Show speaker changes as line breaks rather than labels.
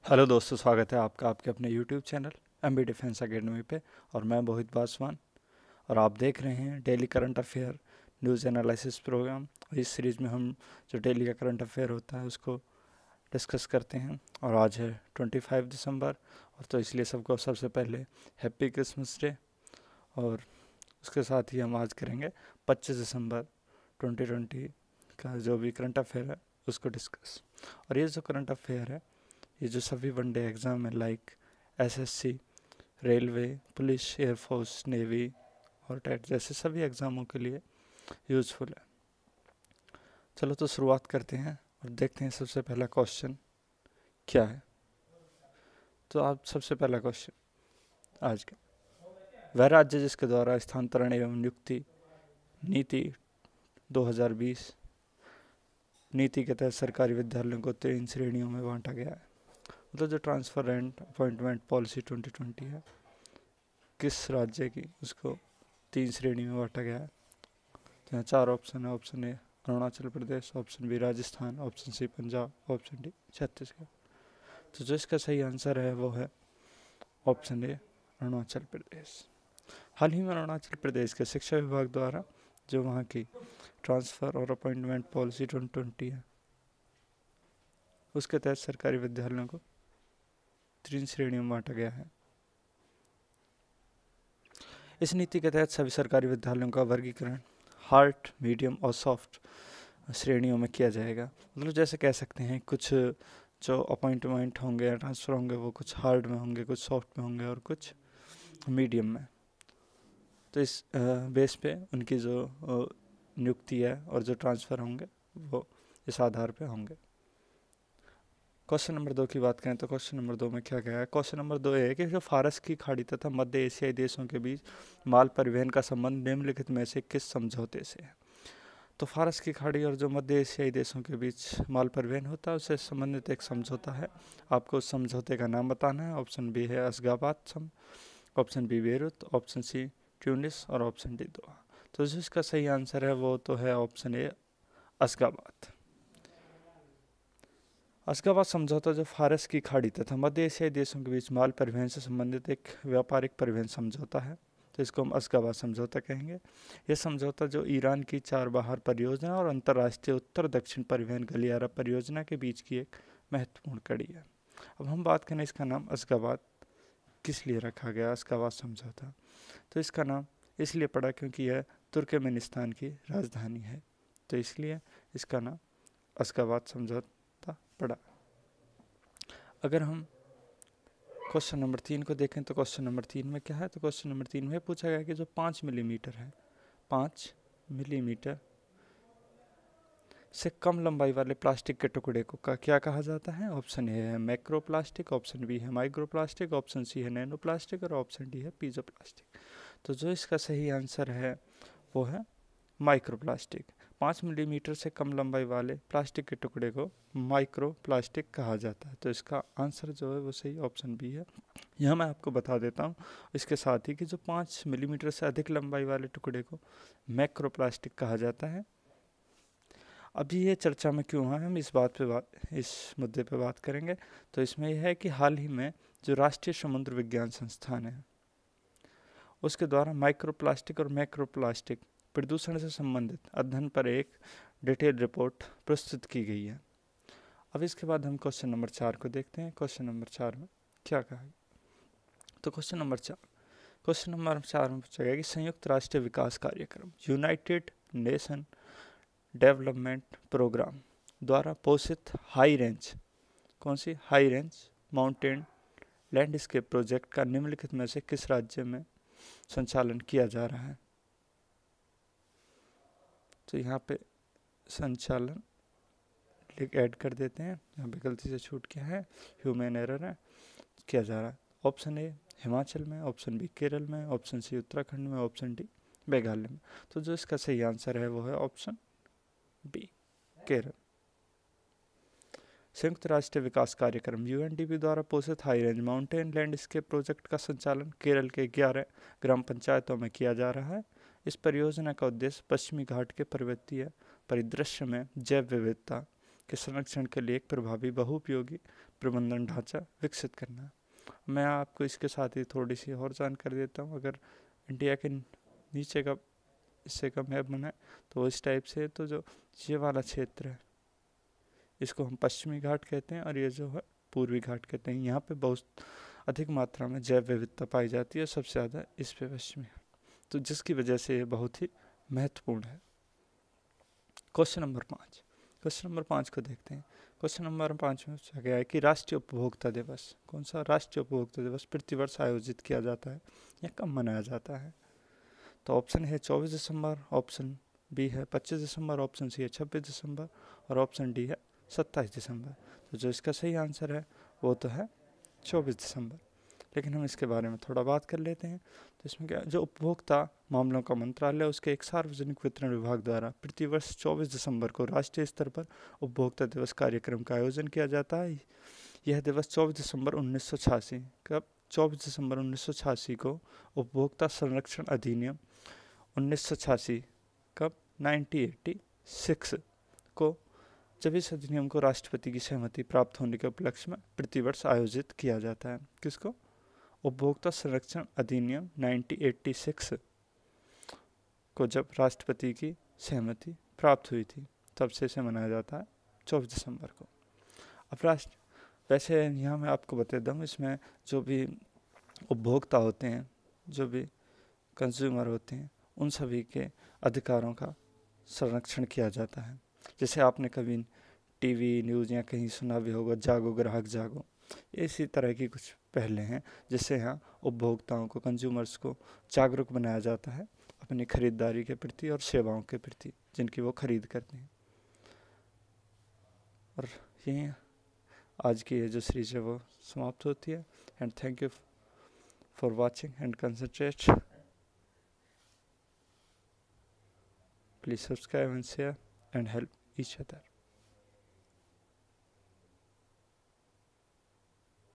Hello दोस्तों, स्वागत है आपका आपके अपने YouTube channel MB defence academy पे। और मैं मोहित बासवान, और आप देख रहे हैं daily current affair news analysis programme. और इस सीरीज़ में हम जो डेली का करंट अफेयर होता है उसको डिस्कस करते हैं। और आज है 25 दिसंबर, और तो इसलिए सबको सबसे पहले हैप्पी क्रिसमस डे। और उसके साथ ही हम आज करेंगे 25 दिसंबर 2020 का जो भी करंट अफेयर है उसको डिस्कस। और ये जो करंट अफेयर है, ये जो सभी वनडे एग्ज़ाम है like SSC, railway, police, air force, navy और टेट जैसे सभी एग्ज़ामों के लिए यूज़फुल है। चलो तो शुरुआत करते हैं और देखते हैं सबसे पहला क्वेश्चन क्या है। तो आप सबसे पहला क्वेश्चन आज का, वह राज्य जिसके द्वारा स्थानांतरण एवं नियुक्ति नीति 2020 नीति के तहत सरकारी विद्यालयों को 3 श्रेणियों में बांटा गया है। मतलब जो ट्रांसफ़र एंड अपॉइंटमेंट पॉलिसी 2020 है, किस राज्य की उसको 3 श्रेणी में बांटा गया है। तो यहाँ 4 ऑप्शन है। Option A Arunachal Pradesh, option B Rajasthan, option C Punjab, option D Chhattisgarh. तो जो इसका सही आंसर है वो है ऑप्शन ए अरुणाचल प्रदेश। हाल ही में अरुणाचल प्रदेश के शिक्षा विभाग द्वारा जो वहाँ की ट्रांसफ़र और अपॉइंटमेंट पॉलिसी 2020 है, उसके तहत सरकारी विद्यालयों को 3 श्रेणियों में बांटा गया है। इस नीति के तहत सभी सरकारी विद्यालयों का वर्गीकरण हार्ड, मीडियम और सॉफ्ट श्रेणियों में किया जाएगा। मतलब जैसे कह सकते हैं कुछ जो अपॉइंटमेंट होंगे या ट्रांसफ़र होंगे वो कुछ हार्ड में होंगे, कुछ सॉफ्ट में होंगे और कुछ मीडियम में। तो इस बेस पे उनकी जो नियुक्ति है और जो ट्रांसफ़र होंगे वो इस आधार पे होंगे। क्वेश्चन नंबर 2 की बात करें तो क्वेश्चन नंबर 2 में क्या कहा है। क्वेश्चन नंबर 2 है कि जो फारस की खाड़ी तथा मध्य एशियाई देशों के बीच माल परिवहन का संबंध निम्नलिखित में से किस समझौते से है। तो फारस की खाड़ी और जो मध्य एशियाई देशों के बीच माल परिवहन होता है उससे संबंधित एक समझौता है। आपको उस समझौते का नाम बताना है। ऑप्शन बी है Ashgabat, option B Beirut, option C Tunis और ऑप्शन डी दोहा। तो जिसका सही आंसर है वो तो है ऑप्शन ए अशगाबाद। अशगाबाद समझौता जो फारस की खाड़ी तथा मध्य एशियाई देशों के बीच माल परिवहन से संबंधित एक व्यापारिक परिवहन समझौता है, तो इसको हम अशगाबाद समझौता कहेंगे। यह समझौता जो ईरान की चाबहार परियोजना और अंतर्राष्ट्रीय उत्तर दक्षिण परिवहन गलियारा परियोजना के बीच की एक महत्वपूर्ण कड़ी है। अब हम बात करें इसका नाम अशगाबाद किस लिए रखा गया, अशगाबाद समझौता। तो इसका नाम इसलिए पड़ा क्योंकि यह तुर्कमेनिस्तान की राजधानी है, तो इसलिए इसका नाम अशगाबाद समझौता पड़ा। अगर हम क्वेश्चन नंबर 3 को देखें तो क्वेश्चन नंबर 3 में क्या है। तो क्वेश्चन नंबर 3 में पूछा गया कि जो 5 मिलीमीटर है, 5 मिलीमीटर से कम लंबाई वाले प्लास्टिक के टुकड़े को क्या कहा जाता है। ऑप्शन ए है मैक्रो प्लास्टिक, ऑप्शन बी है माइक्रो प्लास्टिक, ऑप्शन सी है नैनो प्लास्टिक और ऑप्शन डी है पीजो प्लास्टिक। तो जो इसका सही आंसर है वो है माइक्रो प्लास्टिक। 5 मिलीमीटर से कम लंबाई वाले प्लास्टिक के टुकड़े को माइक्रो प्लास्टिक कहा जाता है। तो इसका आंसर जो है वो सही ऑप्शन बी है। यह मैं आपको बता देता हूँ इसके साथ ही कि जो 5 मिलीमीटर से अधिक लंबाई वाले टुकड़े को मैक्रो प्लास्टिक कहा जाता है। अभी ये चर्चा में क्यों है, हम इस मुद्दे पे बात करेंगे। तो इसमें यह है कि हाल ही में जो राष्ट्रीय समुद्र विज्ञान संस्थान है उसके द्वारा माइक्रो प्लास्टिक और मैक्रो प्लास्टिक प्रदूषण से संबंधित अध्ययन पर एक डिटेल रिपोर्ट प्रस्तुत की गई है। अब इसके बाद हम क्वेश्चन नंबर 4 को देखते हैं। क्वेश्चन नंबर 4 में क्या कहा है। तो क्वेश्चन नंबर 4 में पूछा गया कि संयुक्त राष्ट्र विकास कार्यक्रम यूनाइटेड नेशन डेवलपमेंट प्रोग्राम द्वारा पोषित हाई रेंज, कौन सी high range mountain landscape project का निम्नलिखित में से किस राज्य में संचालन किया जा रहा है। तो यहाँ पे संचालन ऐड कर देते हैं, यहाँ पे गलती से छूट गया है, ह्यूमन एरर है, किया जा रहा है। ऑप्शन ए हिमाचल में, ऑप्शन बी केरल में, ऑप्शन सी उत्तराखंड में, ऑप्शन डी मेघालय में। तो जो इसका सही आंसर है वो है ऑप्शन बी केरल। संयुक्त राष्ट्र विकास कार्यक्रम यूएनडीपी द्वारा पोषित high range mountain landscape project का संचालन केरल के 11 ग्राम पंचायतों में किया जा रहा है। इस परियोजना का उद्देश्य पश्चिमी घाट के पर्वतीय परिदृश्य में जैव विविधता के संरक्षण के लिए एक प्रभावी बहुउपयोगी प्रबंधन ढांचा विकसित करना। मैं आपको इसके साथ ही थोड़ी सी और जानकारी देता हूँ। अगर इंडिया के नीचे का इससे का मैप बनाए तो इस टाइप से, तो जो ये वाला क्षेत्र है इसको हम पश्चिमी घाट कहते हैं और ये जो है पूर्वी घाट कहते हैं। यहाँ पे बहुत अधिक मात्रा में जैव विविधता पाई जाती है, सबसे ज़्यादा इस पे पश्चिमी घाट, तो जिसकी वजह से ये बहुत ही महत्वपूर्ण है। क्वेश्चन नंबर 5, क्वेश्चन नंबर 5 को देखते हैं। क्वेश्चन नंबर 5 में पूछा गया है कि राष्ट्रीय उपभोक्ता दिवस, कौन सा राष्ट्रीय उपभोक्ता दिवस प्रतिवर्ष आयोजित किया जाता है या कब मनाया जाता है? तो ऑप्शन है 24 दिसंबर, ऑप्शन बी है 25 दिसंबर, ऑप्शन सी है 26 दिसंबर और ऑप्शन डी है 27 दिसंबर। तो जो इसका सही आंसर है वो तो है 24 दिसंबर। लेकिन हम इसके बारे में थोड़ा बात कर लेते हैं। तो इसमें क्या, जो उपभोक्ता मामलों का मंत्रालय उसके एक सार्वजनिक वितरण विभाग द्वारा प्रतिवर्ष 24 दिसंबर को राष्ट्रीय स्तर पर उपभोक्ता दिवस कार्यक्रम का आयोजन किया जाता है। यह दिवस 24 दिसंबर 1986 कब 24 दिसंबर 1986 को उपभोक्ता संरक्षण अधिनियम 1986 कब 1986 को, जब इस अधिनियम को राष्ट्रपति की सहमति प्राप्त होने के उपलक्ष्य में प्रतिवर्ष आयोजित किया जाता है। किसको? उपभोक्ता संरक्षण अधिनियम 1986 को जब राष्ट्रपति की सहमति प्राप्त हुई थी तब से इसे मनाया जाता है 24 दिसंबर को। अब वैसे यहाँ मैं आपको बता दूँ, इसमें जो भी उपभोक्ता होते हैं, जो भी कंज्यूमर होते हैं, उन सभी के अधिकारों का संरक्षण किया जाता है। जैसे आपने कभी टीवी न्यूज़ या कहीं सुना भी होगा, जागो ग्राहक जागो, इसी तरह की कुछ पहले हैं जिससे यहाँ उपभोक्ताओं को, कंज्यूमर्स को जागरूक बनाया जाता है अपनी खरीदारी के प्रति और सेवाओं के प्रति जिनकी वो खरीद करते हैं। और यही आज की ये जो सीरीज है वो समाप्त होती है। And thank you for watching and concentrate. Please subscribe and share and help each other.